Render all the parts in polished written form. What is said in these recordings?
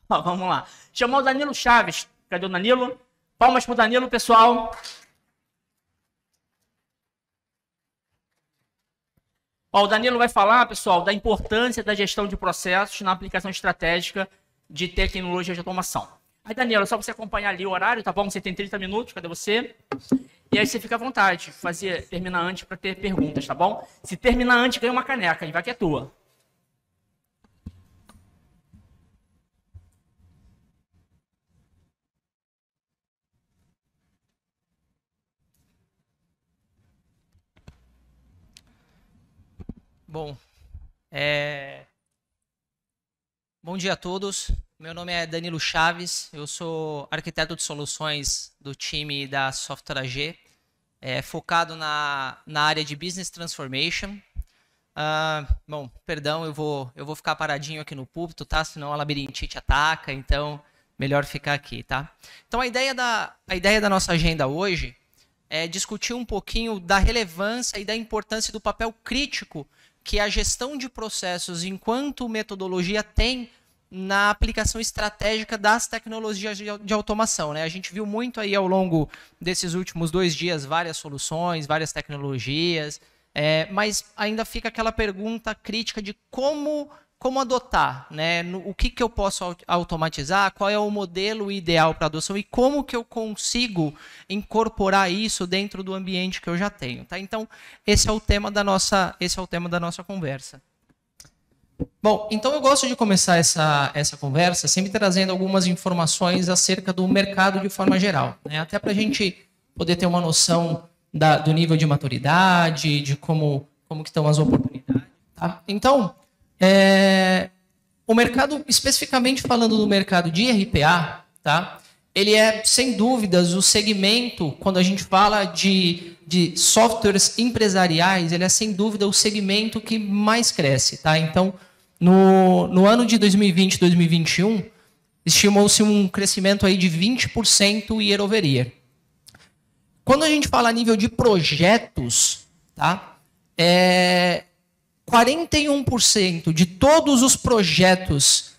Ó, vamos lá. Chamou o Danilo Chaves. Cadê o Danilo? Palmas pro Danilo, pessoal. Ó, o Danilo vai falar, pessoal, da importância da gestão de processos na aplicação estratégica de tecnologia de automação. Aí, Danilo, é só você acompanhar ali o horário, tá bom? Você tem 30 minutos, cadê você? E aí você fica à vontade, terminar antes para ter perguntas, tá bom? Se terminar antes, ganha uma caneca, e vai que é tua. Bom, bom dia a todos. Meu nome é Danilo Chaves, eu sou arquiteto de soluções do time da Software AG, focado na área de Business Transformation. Bom, perdão, eu vou ficar paradinho aqui no púlpito, tá? Senão a labirintite ataca, então melhor ficar aqui, tá? Então a ideia da nossa agenda hoje é discutir um pouquinho da relevância e da importância do papel crítico que a gestão de processos enquanto metodologia tem na aplicação estratégica das tecnologias de automação, né? A gente viu muito aí ao longo desses últimos 2 dias várias soluções, várias tecnologias, mas ainda fica aquela pergunta crítica de como adotar, né? O que eu posso automatizar, qual é o modelo ideal para adoção e como que eu consigo incorporar isso dentro do ambiente que eu já tenho, tá? Então, esse é o tema da nossa conversa. Bom, então eu gosto de começar essa conversa sempre trazendo algumas informações acerca do mercado de forma geral, né? Até para a gente poder ter uma noção do nível de maturidade, de como que estão as oportunidades, tá? Então, o mercado, especificamente falando do mercado de RPA, tá? Ele é, sem dúvidas, o segmento, quando a gente fala de softwares empresariais, ele é, sem dúvida, o segmento que mais cresce, tá? Então, no ano de 2020 e 2021, estimou-se um crescimento aí de 20% year over year. Quando a gente fala a nível de projetos, tá? 41% de todos os projetos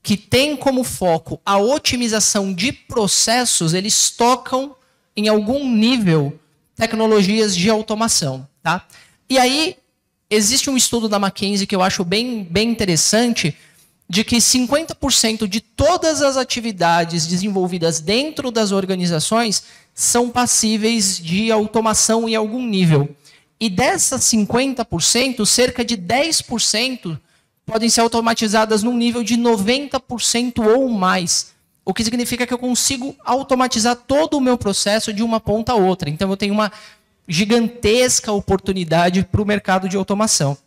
que têm como foco a otimização de processos, eles tocam em algum nível tecnologias de automação, tá? E aí existe um estudo da McKinsey que eu acho bem interessante, de que 50% de todas as atividades desenvolvidas dentro das organizações são passíveis de automação em algum nível. E dessas 50%, cerca de 10% podem ser automatizadas num nível de 90% ou mais. O que significa que eu consigo automatizar todo o meu processo de uma ponta a outra. Então, eu tenho uma gigantesca oportunidade para o mercado de automação.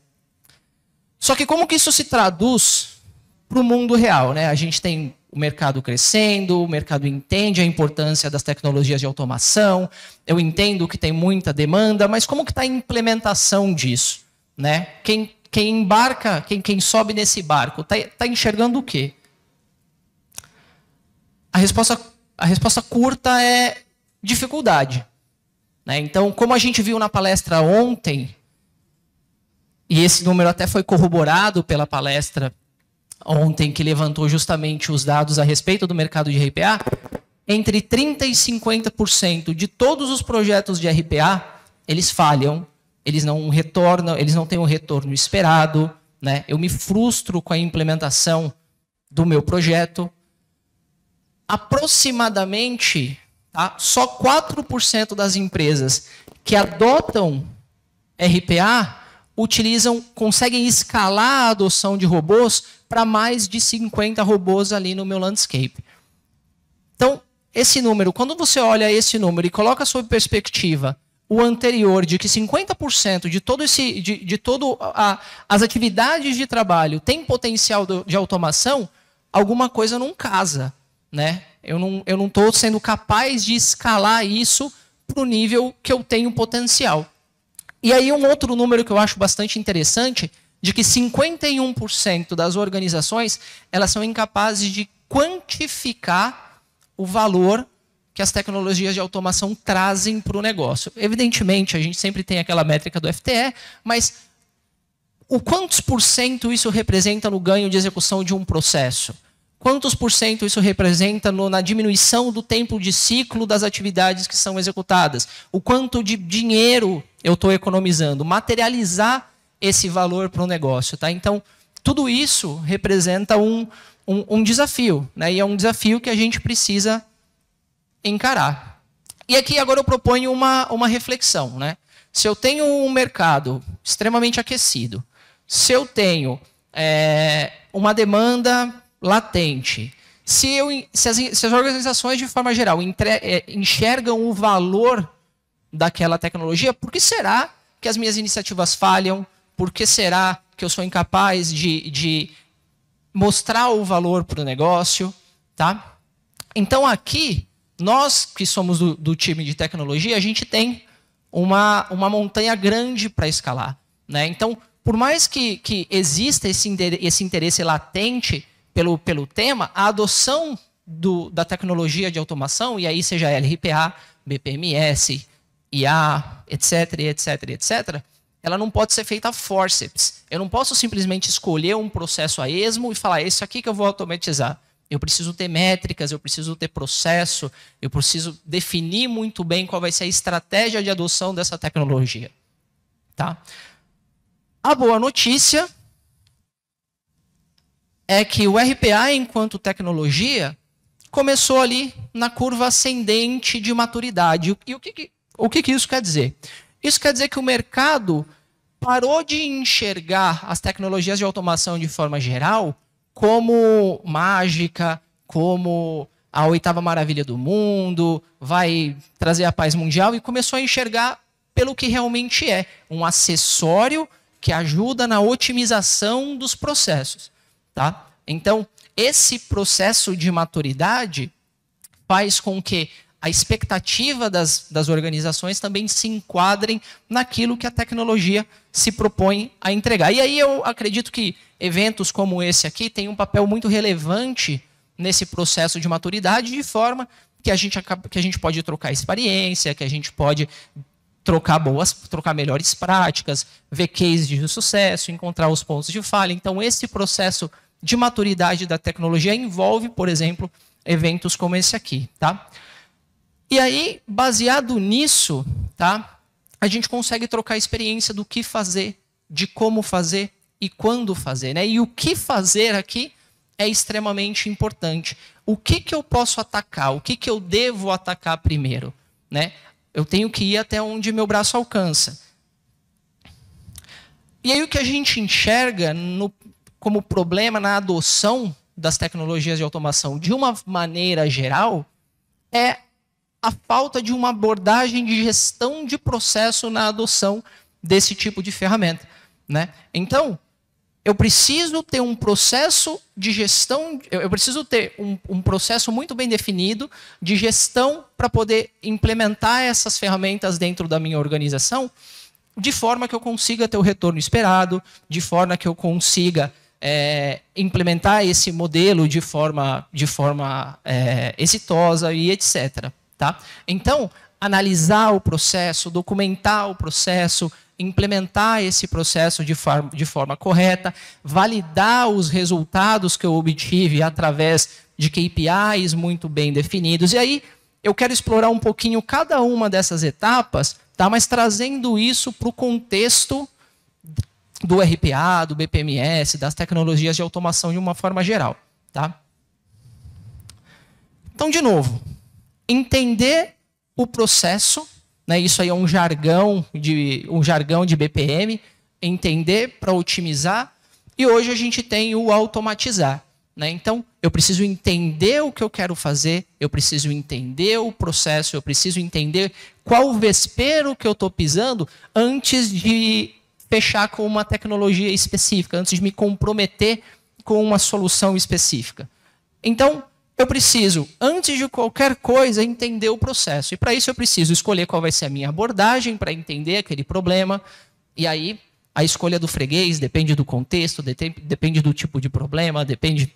Só que como que isso se traduz para o mundo real, né? A gente tem o mercado crescendo, o mercado entende a importância das tecnologias de automação, eu entendo que tem muita demanda, mas como que está a implementação disso, né? Quem embarca, quem sobe nesse barco, está enxergando o quê? A resposta curta é dificuldade, né? Então, como a gente viu na palestra ontem, e esse número até foi corroborado pela palestra ontem, que levantou justamente os dados a respeito do mercado de RPA, entre 30% e 50% de todos os projetos de RPA, eles falham, eles não retornam, eles não têm o retorno esperado, né? Eu me frustro com a implementação do meu projeto. Aproximadamente, tá? Só 4% das empresas que adotam RPA conseguem escalar a adoção de robôs para mais de 50 robôs ali no meu landscape. Então, esse número, quando você olha esse número e coloca sob perspectiva o anterior, de que 50% de todo as atividades de trabalho tem potencial de automação, alguma coisa não casa, né? Eu não estou sendo capaz de escalar isso para o nível que eu tenho potencial. E aí um outro número que eu acho bastante interessante, de que 51% das organizações elas são incapazes de quantificar o valor que as tecnologias de automação trazem para o negócio. Evidentemente, a gente sempre tem aquela métrica do FTE, mas o quantos por cento isso representa no ganho de execução de um processo? quantos por cento isso representa na diminuição do tempo de ciclo das atividades que são executadas? O quanto de dinheiro eu estou economizando? Materializar esse valor para o negócio. Tá? Então, tudo isso representa um desafio. Né? E é um desafio que a gente precisa encarar. E aqui agora eu proponho uma reflexão. Né? Se eu tenho um mercado extremamente aquecido, se eu tenho uma demanda latente, se as organizações, de forma geral, enxergam o valor daquela tecnologia, por que será que as minhas iniciativas falham? Por que será que eu sou incapaz de mostrar o valor para o negócio? Tá? Então, aqui, nós que somos do time de tecnologia, a gente tem uma montanha grande para escalar. Né? Então, por mais que exista esse interesse latente pelo tema, a adoção da tecnologia de automação, e aí seja LRPA, BPMS, IA, etc., etc., etc., ela não pode ser feita a forceps. Eu não posso simplesmente escolher um processo a esmo e falar, esse aqui que eu vou automatizar. Eu preciso ter métricas, eu preciso ter processo, eu preciso definir muito bem qual vai ser a estratégia de adoção dessa tecnologia. Tá? A boa notícia é que o RPA, enquanto tecnologia, começou ali na curva ascendente de maturidade. E o que isso quer dizer? Isso quer dizer que o mercado parou de enxergar as tecnologias de automação de forma geral como mágica, como a oitava maravilha do mundo, vai trazer a paz mundial, e começou a enxergar pelo que realmente é, um acessório que ajuda na otimização dos processos. Tá? Então, esse processo de maturidade faz com que a expectativa das organizações também se enquadrem naquilo que a tecnologia se propõe a entregar. E aí eu acredito que eventos como esse aqui têm um papel muito relevante nesse processo de maturidade, de forma que a gente pode trocar experiência, que a gente pode trocar melhores práticas, ver cases de sucesso, encontrar os pontos de falha. Então, esse processo de maturidade da tecnologia envolve, por exemplo, eventos como esse aqui. Tá? E aí, baseado nisso, tá, a gente consegue trocar experiência do que fazer, de como fazer e quando fazer. Né? E o que fazer aqui é extremamente importante. O que eu posso atacar? O que eu devo atacar primeiro? Né? Eu tenho que ir até onde meu braço alcança. E aí o que a gente enxerga como problema na adoção das tecnologias de automação, de uma maneira geral, é a falta de uma abordagem de gestão de processo na adoção desse tipo de ferramenta. Né? Então, eu preciso ter um processo de gestão, eu preciso ter um processo muito bem definido de gestão para poder implementar essas ferramentas dentro da minha organização, de forma que eu consiga ter o retorno esperado, de forma que eu consiga implementar esse modelo de forma exitosa e etc. Tá? Então, analisar o processo, documentar o processo, implementar esse processo de forma correta, validar os resultados que eu obtive através de KPIs muito bem definidos. E aí, eu quero explorar um pouquinho cada uma dessas etapas, tá? Mas trazendo isso para o contexto do RPA, do BPMS, das tecnologias de automação de uma forma geral. Tá? Então, de novo, entender o processo, né, isso aí é um jargão de BPM, entender para otimizar, e hoje a gente tem o automatizar. Né? Então, eu preciso entender o que eu quero fazer, eu preciso entender o processo, eu preciso entender qual vespeiro que eu estou pisando antes de fechar com uma tecnologia específica, antes de me comprometer com uma solução específica. Então, eu preciso, antes de qualquer coisa, entender o processo. E para isso eu preciso escolher qual vai ser a minha abordagem para entender aquele problema. E aí, a escolha do freguês depende do contexto, depende do tipo de problema, depende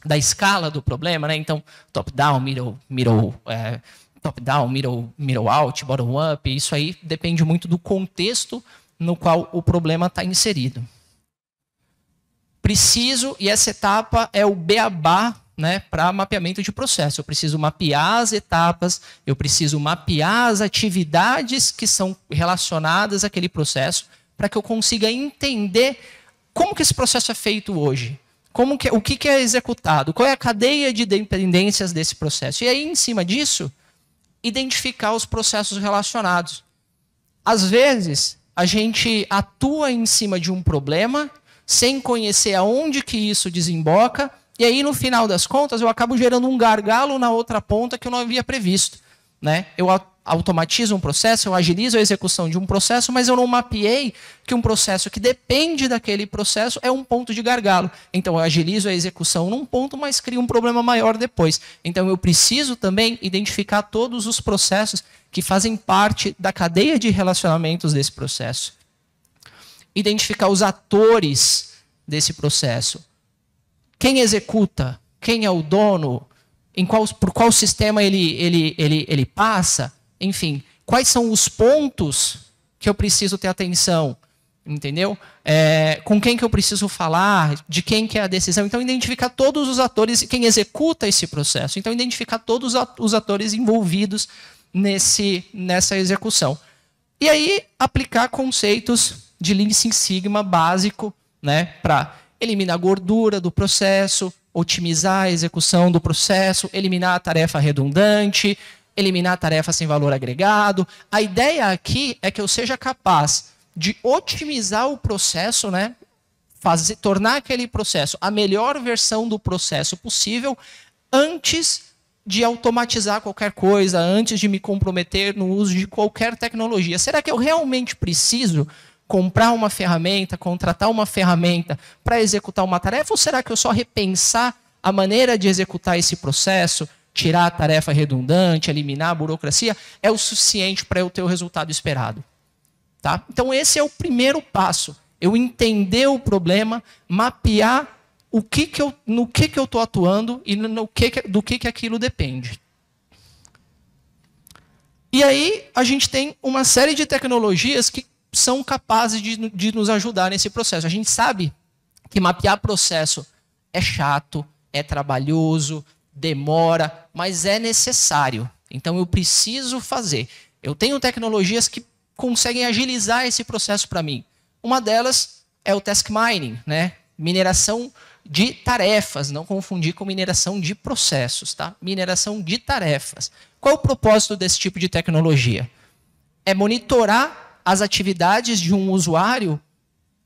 da escala do problema. Né? Então, top-down, top-down, middle out, bottom-up, isso aí depende muito do contexto no qual o problema está inserido. Preciso, e essa etapa é o beabá, né, para mapeamento de processo. Eu preciso mapear as etapas, eu preciso mapear as atividades que são relacionadas àquele processo, para que eu consiga entender como que esse processo é feito hoje. O que é executado? Qual é a cadeia de dependências desse processo? E aí, em cima disso, identificar os processos relacionados. Às vezes, a gente atua em cima de um problema, sem conhecer aonde que isso desemboca, e aí, no final das contas, eu acabo gerando um gargalo na outra ponta que eu não havia previsto, né? Eu automatizo um processo, eu agilizo a execução de um processo, mas eu não mapeei que um processo que depende daquele processo é um ponto de gargalo. Então, eu agilizo a execução num ponto, mas crio um problema maior depois. Então, eu preciso também identificar todos os processos que fazem parte da cadeia de relacionamentos desse processo. Identificar os atores desse processo. Quem executa? Quem é o dono? Por qual sistema ele passa? Enfim, quais são os pontos que eu preciso ter atenção? Entendeu? Com quem que eu preciso falar? De quem que é a decisão? Então, identificar todos os atores, quem executa esse processo. Então, identificar todos os atores envolvidos nessa execução. E aí, aplicar conceitos de Lean Six Sigma básico, né, para eliminar a gordura do processo, otimizar a execução do processo, eliminar a tarefa redundante, eliminar a tarefa sem valor agregado. A ideia aqui é que eu seja capaz de otimizar o processo, né? Tornar aquele processo a melhor versão do processo possível antes de automatizar qualquer coisa, antes de me comprometer no uso de qualquer tecnologia. Será que eu realmente preciso comprar uma ferramenta, contratar uma ferramenta para executar uma tarefa? Ou será que eu só repensar a maneira de executar esse processo, tirar a tarefa redundante, eliminar a burocracia, é o suficiente para eu ter o resultado esperado? Tá? Então, esse é o primeiro passo. Eu entender o problema, mapear no que eu estou atuando e do que aquilo depende. E aí, a gente tem uma série de tecnologias que são capazes de nos ajudar nesse processo. A gente sabe que mapear processo é chato, é trabalhoso, demora, mas é necessário. Então, eu preciso fazer. Eu tenho tecnologias que conseguem agilizar esse processo para mim. Uma delas é o Task Mining, né? Mineração de tarefas, não confundir com mineração de processos, tá? Mineração de tarefas. Qual é o propósito desse tipo de tecnologia? É monitorar as atividades de um usuário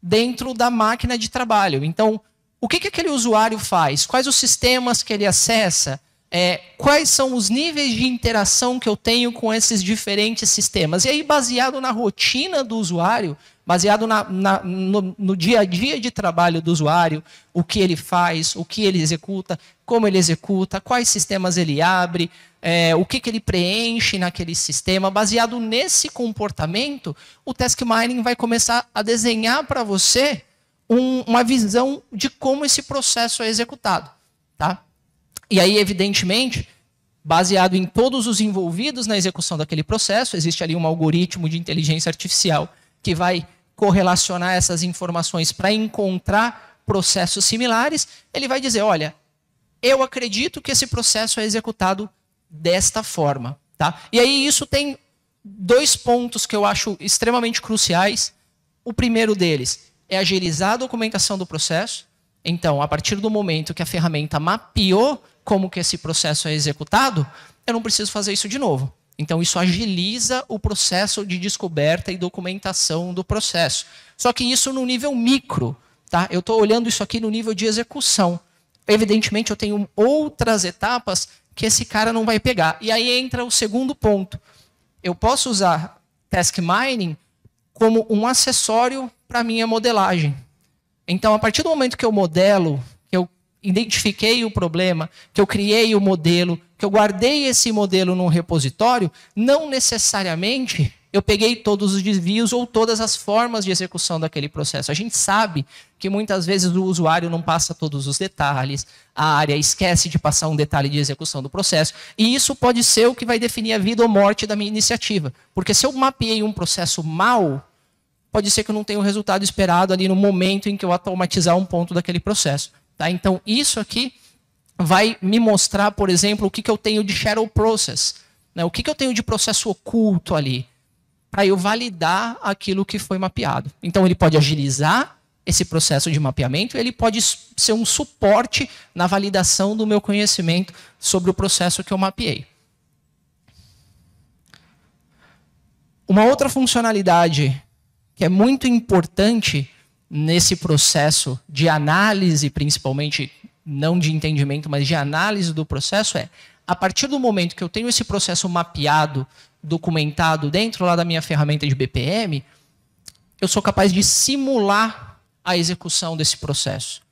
dentro da máquina de trabalho. Então, o que aquele usuário faz? Quais os sistemas que ele acessa? Quais são os níveis de interação que eu tenho com esses diferentes sistemas? E aí, baseado na rotina do usuário, baseado no dia a dia de trabalho do usuário, o que ele faz, o que ele executa, como ele executa, quais sistemas ele abre, o que ele preenche naquele sistema. Baseado nesse comportamento, o Task Mining vai começar a desenhar para você uma visão de como esse processo é executado. Tá? E aí, evidentemente, baseado em todos os envolvidos na execução daquele processo, existe ali um algoritmo de inteligência artificial que vai correlacionar essas informações para encontrar processos similares. Ele vai dizer, olha, eu acredito que esse processo é executado desta forma. Tá? E aí isso tem dois pontos que eu acho extremamente cruciais. O primeiro deles é agilizar a documentação do processo. Então, a partir do momento que a ferramenta mapeou como que esse processo é executado, eu não preciso fazer isso de novo. Então, isso agiliza o processo de descoberta e documentação do processo. Só que isso no nível micro. Tá? Eu estou olhando isso aqui no nível de execução. Evidentemente, eu tenho outras etapas que esse cara não vai pegar. E aí entra o segundo ponto. Eu posso usar Task Mining como um acessório para a minha modelagem. Então, a partir do momento que eu modelo, que eu identifiquei o problema, que eu criei o modelo, que eu guardei esse modelo num repositório, não necessariamente eu peguei todos os desvios ou todas as formas de execução daquele processo. A gente sabe que muitas vezes o usuário não passa todos os detalhes, a área esquece de passar um detalhe de execução do processo, e isso pode ser o que vai definir a vida ou morte da minha iniciativa. Porque se eu mapeei um processo mal, pode ser que eu não tenha o resultado esperado ali no momento em que eu automatizar um ponto daquele processo. Tá? Então, isso aqui vai me mostrar, por exemplo, o que eu tenho de shadow process, né? O que eu tenho de processo oculto ali, para eu validar aquilo que foi mapeado. Então, ele pode agilizar esse processo de mapeamento, ele pode ser um suporte na validação do meu conhecimento sobre o processo que eu mapeei. Uma outra funcionalidade que é muito importante nesse processo de análise, principalmente, não de entendimento, mas de análise do processo, é, a partir do momento que eu tenho esse processo mapeado, documentado dentro lá da minha ferramenta de BPM, eu sou capaz de simular a execução desse processo.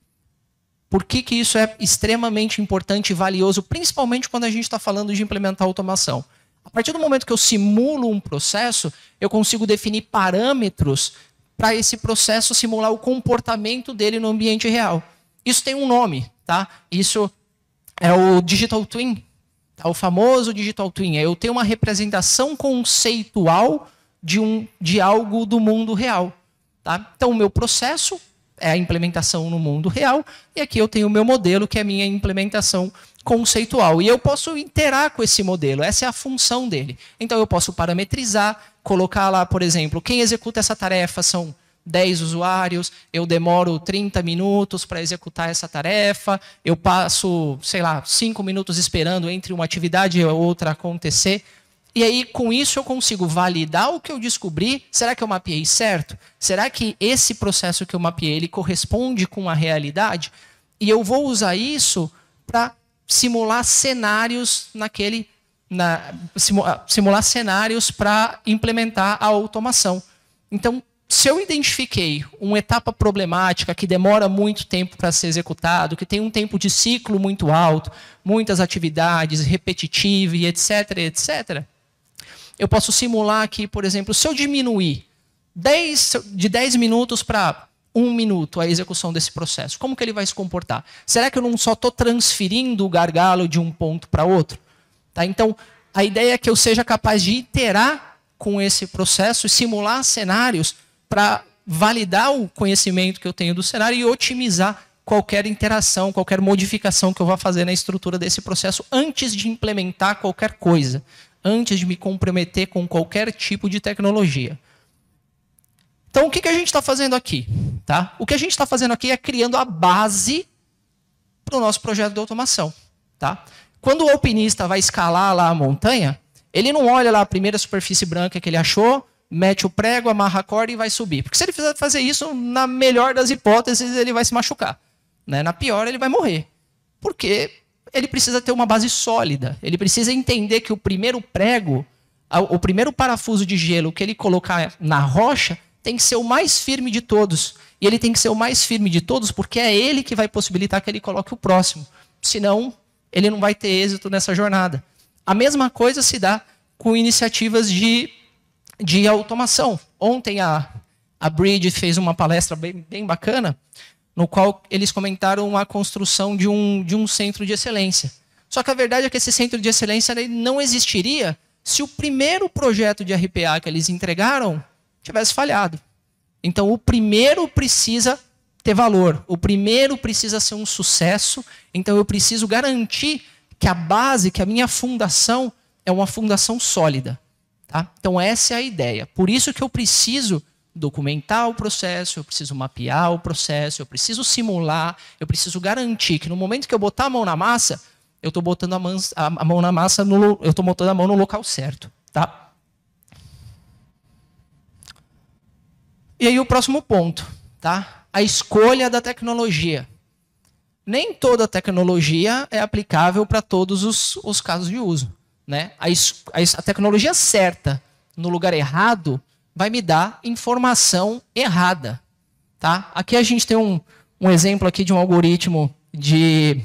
Por que isso é extremamente importante e valioso, principalmente quando a gente está falando de implementar automação? A partir do momento que eu simulo um processo, eu consigo definir parâmetros para esse processo simular o comportamento dele no ambiente real. Isso tem um nome, tá? Isso é o Digital Twin, tá? O famoso Digital Twin. Eu tenho uma representação conceitual de algo do mundo real. Tá? Então, o meu processo é a implementação no mundo real, e aqui eu tenho o meu modelo, que é a minha implementação conceitual. E eu posso interar com esse modelo, essa é a função dele. Então, eu posso parametrizar, colocar lá, por exemplo, quem executa essa tarefa são 10 usuários, eu demoro 30 minutos para executar essa tarefa, eu passo, sei lá, 5 minutos esperando entre uma atividade e outra acontecer. E aí, com isso, eu consigo validar o que eu descobri. Será que eu mapeei certo? Será que esse processo que eu mapeei ele corresponde com a realidade? E eu vou usar isso para simular cenários simular cenários para implementar a automação. Então, se eu identifiquei uma etapa problemática que demora muito tempo para ser executado, que tem um tempo de ciclo muito alto, muitas atividades, repetitiva e etc., etc., eu posso simular aqui, por exemplo, se eu diminuir de 10 minutos para 1 minuto a execução desse processo, como que ele vai se comportar? Será que eu não só estou transferindo o gargalo de um ponto para outro? Tá? Então, a ideia é que eu seja capaz de iterar com esse processo e simular cenários para validar o conhecimento que eu tenho do cenário e otimizar qualquer interação, qualquer modificação que eu vá fazer na estrutura desse processo antes de implementar qualquer coisa, antes de me comprometer com qualquer tipo de tecnologia. Então, o que a gente está fazendo aqui? Tá? O que a gente está fazendo aqui é criando a base para o nosso projeto de automação. Tá? Quando o alpinista vai escalar lá a montanha, ele não olha lá a primeira superfície branca que ele achou, mete o prego, amarra a corda e vai subir. Porque se ele fizer fazer isso, na melhor das hipóteses, ele vai se machucar. Né? Na pior, ele vai morrer. Porque ele precisa ter uma base sólida. Ele precisa entender que o primeiro prego, o primeiro parafuso de gelo que ele colocar na rocha, tem que ser o mais firme de todos. E ele tem que ser o mais firme de todos porque é ele que vai possibilitar que ele coloque o próximo. Senão, ele não vai ter êxito nessa jornada. A mesma coisa se dá com iniciativas de automação. Ontem a Bridge fez uma palestra bem bacana, no qual eles comentaram a construção de um centro de excelência. Só que a verdade é que esse centro de excelência não existiria se o primeiro projeto de RPA que eles entregaram tivesse falhado. Então, o primeiro precisa ter valor. O primeiro precisa ser um sucesso. Então, eu preciso garantir que a base, que a minha fundação é uma fundação sólida. Tá? Então, essa é a ideia. Por isso que eu preciso documentar o processo, eu preciso mapear o processo, eu preciso simular, eu preciso garantir que no momento que eu botar a mão na massa, eu estou botando a mão na massa, eu estou botando a mão no local certo. Tá? E aí o próximo ponto, tá? A escolha da tecnologia. Nem toda tecnologia é aplicável para todos os casos de uso. Né? A tecnologia certa no lugar errado vai me dar informação errada. Tá? Aqui a gente tem um exemplo aqui de um algoritmo de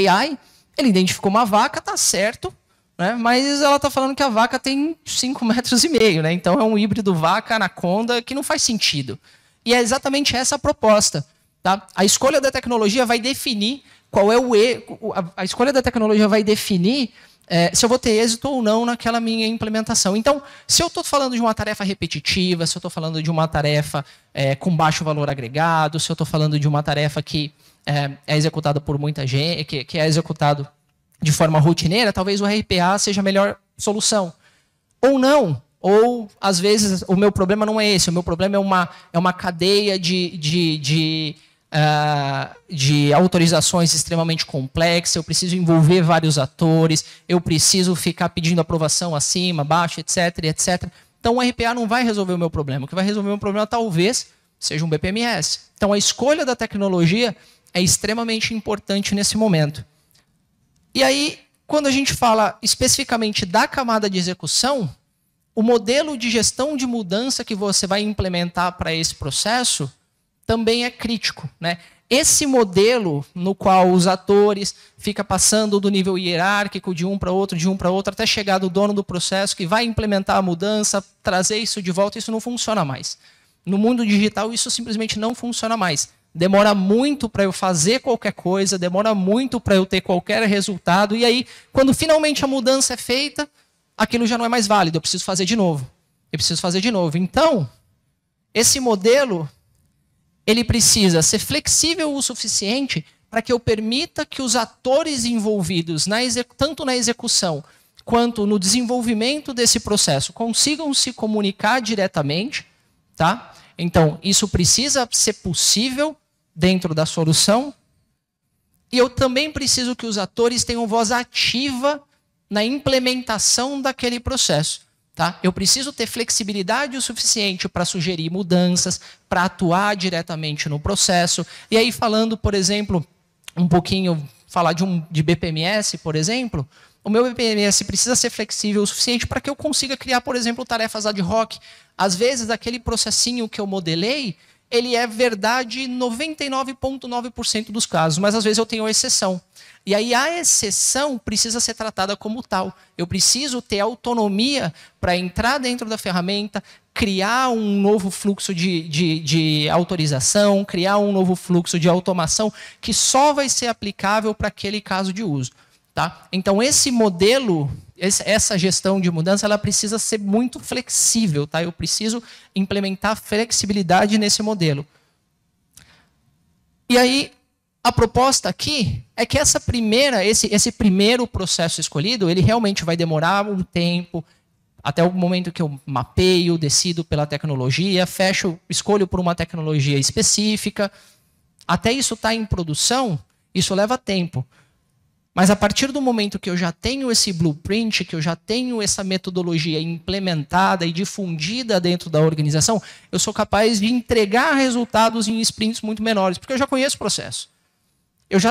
AI. Ele identificou uma vaca, tá certo, né? Mas ela está falando que a vaca tem 5,5 metros. Né? Então é um híbrido vaca-anaconda que não faz sentido. E é exatamente essa a proposta. Tá? A escolha da tecnologia vai definir qual é o erro. A escolha da tecnologia vai definir se eu vou ter êxito ou não naquela minha implementação. Então, se eu estou falando de uma tarefa repetitiva, se eu estou falando de uma tarefa com baixo valor agregado, se eu estou falando de uma tarefa que é executado por muita gente, que é executado de forma rotineira, talvez o RPA seja a melhor solução. Ou não. Ou, às vezes, o meu problema não é esse. O meu problema é uma cadeia de autorizações extremamente complexa. Eu preciso envolver vários atores. Eu preciso ficar pedindo aprovação acima, abaixo, etc, etc. Então, o RPA não vai resolver o meu problema. O que vai resolver o meu problema, talvez, seja um BPMS. Então, a escolha da tecnologia é extremamente importante nesse momento. E aí, quando a gente fala especificamente da camada de execução, o modelo de gestão de mudança que você vai implementar para esse processo também é crítico, né? Esse modelo no qual os atores ficam passando do nível hierárquico de um para outro, até chegar do dono do processo que vai implementar a mudança, trazer isso de volta, isso não funciona mais. No mundo digital, isso simplesmente não funciona mais. Demora muito para eu fazer qualquer coisa, demora muito para eu ter qualquer resultado, e aí, quando finalmente a mudança é feita, aquilo já não é mais válido, eu preciso fazer de novo. Então, esse modelo, ele precisa ser flexível o suficiente para que eu permita que os atores envolvidos, tanto na execução quanto no desenvolvimento desse processo, consigam se comunicar diretamente. Tá? Então, isso precisa ser possível dentro da solução. E eu também preciso que os atores tenham voz ativa na implementação daquele processo. Tá? Eu preciso ter flexibilidade o suficiente para sugerir mudanças, para atuar diretamente no processo. E aí, falando, por exemplo, um pouquinho, falar de BPMS, por exemplo, o meu BPMS precisa ser flexível o suficiente para que eu consiga criar, por exemplo, tarefas ad hoc. Às vezes, aquele processinho que eu modelei, ele é verdade em 99,9% dos casos, mas às vezes eu tenho exceção. E aí a exceção precisa ser tratada como tal. Eu preciso ter autonomia para entrar dentro da ferramenta, criar um novo fluxo de autorização, criar um novo fluxo de automação que só vai ser aplicável para aquele caso de uso. Tá? Então, esse modelo, essa gestão de mudança, ela precisa ser muito flexível. Tá? Eu preciso implementar flexibilidade nesse modelo. E aí, a proposta aqui é que esse primeiro processo escolhido, ele realmente vai demorar um tempo, até o momento que eu mapeio, decido pela tecnologia, escolho por uma tecnologia específica. Até isso estar em produção, isso leva tempo. Mas a partir do momento que eu já tenho esse blueprint, que eu já tenho essa metodologia implementada e difundida dentro da organização, eu sou capaz de entregar resultados em sprints muito menores, porque eu já conheço o processo. Eu já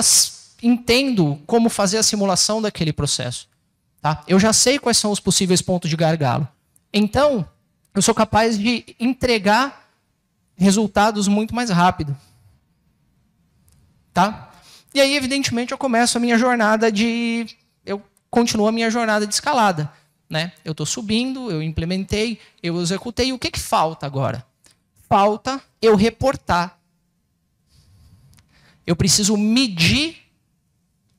entendo como fazer a simulação daquele processo. Tá? Eu já sei quais são os possíveis pontos de gargalo. Então, eu sou capaz de entregar resultados muito mais rápido. Tá? E aí, evidentemente, eu começo a minha jornada eu continuo a minha jornada de escalada. Né? Eu estou subindo, eu implementei, eu executei. O que falta agora? Falta eu reportar. Eu preciso medir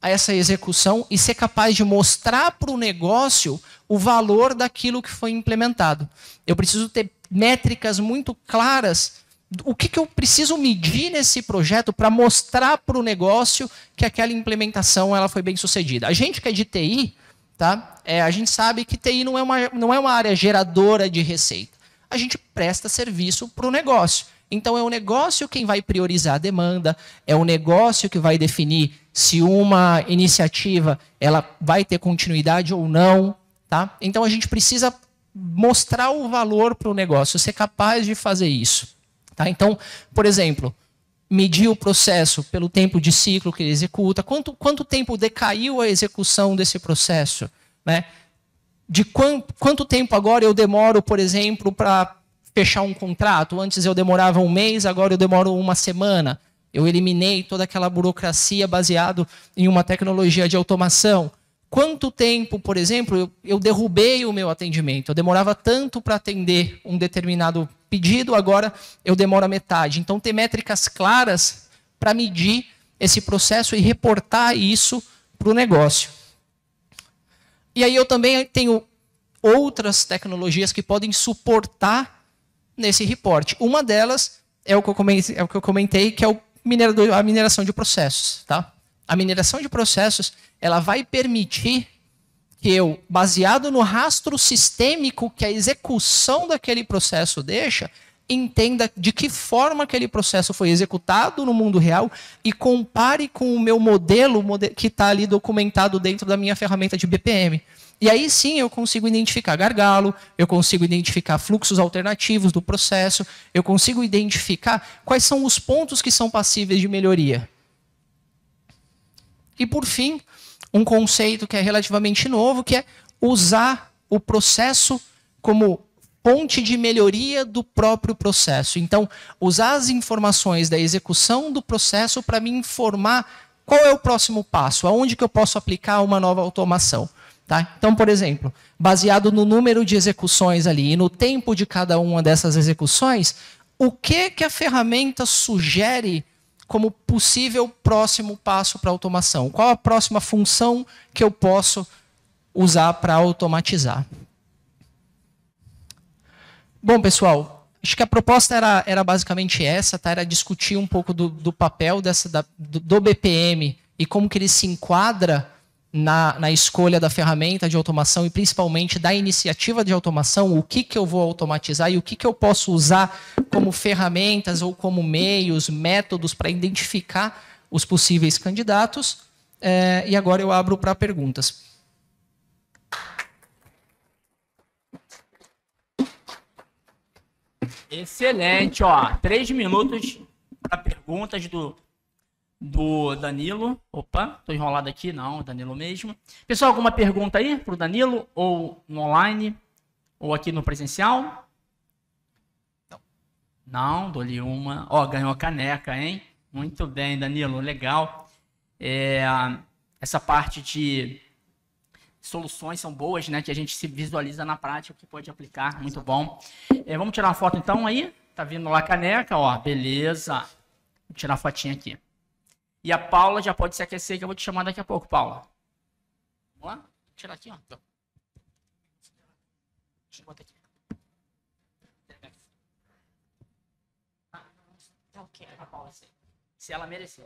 essa execução e ser capaz de mostrar para o negócio o valor daquilo que foi implementado. Eu preciso ter métricas muito claras. O que eu preciso medir nesse projeto para mostrar para o negócio que aquela implementação ela foi bem sucedida? A gente que é de TI, tá? A gente sabe que TI não é uma área geradora de receita. A gente presta serviço para o negócio. Então, é o negócio quem vai priorizar a demanda, é o negócio que vai definir se uma iniciativa ela vai ter continuidade ou não. Tá? Então, a gente precisa mostrar o valor para o negócio, ser capaz de fazer isso. Tá? Então, por exemplo, medir o processo pelo tempo de ciclo que ele executa, quanto tempo decaiu a execução desse processo, né? De quanto tempo agora eu demoro, por exemplo, para fechar um contrato? Antes eu demorava um mês, agora eu demoro uma semana. Eu eliminei toda aquela burocracia baseado em uma tecnologia de automação. Quanto tempo, por exemplo, eu derrubei o meu atendimento? Eu demorava tanto para atender um determinado pedido, agora eu demoro a metade. Então, ter métricas claras para medir esse processo e reportar isso para o negócio. E aí eu também tenho outras tecnologias que podem suportar nesse reporte. Uma delas é o que eu comentei, que é o a mineração de processos, tá? A mineração de processos, ela vai permitir que eu, baseado no rastro sistêmico que a execução daquele processo deixa, entenda de que forma aquele processo foi executado no mundo real e compare com o meu modelo que está ali documentado dentro da minha ferramenta de BPM. E aí sim eu consigo identificar gargalo, eu consigo identificar fluxos alternativos do processo, eu consigo identificar quais são os pontos que são passíveis de melhoria. E por fim, um conceito que é relativamente novo, que é usar o processo como ponte de melhoria do próprio processo. Então, usar as informações da execução do processo para me informar qual é o próximo passo, aonde que eu posso aplicar uma nova automação. Tá? Então, por exemplo, baseado no número de execuções ali e no tempo de cada uma dessas execuções, o que a ferramenta sugere como possível próximo passo para automação? Qual a próxima função que eu posso usar para automatizar? Bom, pessoal, acho que a proposta era basicamente essa, tá? Era discutir um pouco do papel do BPM e como que ele se enquadra na escolha da ferramenta de automação e principalmente da iniciativa de automação, o que eu vou automatizar e o que eu posso usar como ferramentas ou como meios, métodos para identificar os possíveis candidatos. E agora eu abro para perguntas. Excelente, ó. 3 minutos para perguntas do Danilo. Opa, tô enrolado aqui, não, Danilo mesmo. Pessoal, alguma pergunta aí pro Danilo? Ou no online? Ou aqui no presencial? Não, dou-lhe uma. Ó, ganhou a caneca, hein? Muito bem, Danilo, legal. Essa parte de soluções são boas, né? Que a gente se visualiza na prática, que pode aplicar, muito bom. Vamos tirar uma foto então aí? Tá vindo lá a caneca, ó, beleza. Vou tirar a fotinha aqui. E a Paula já pode se aquecer, que eu vou te chamar daqui a pouco, Paula. Vamos lá? Vou tirar aqui, ó. Deixa eu botar aqui. A Paula, se ela merecer.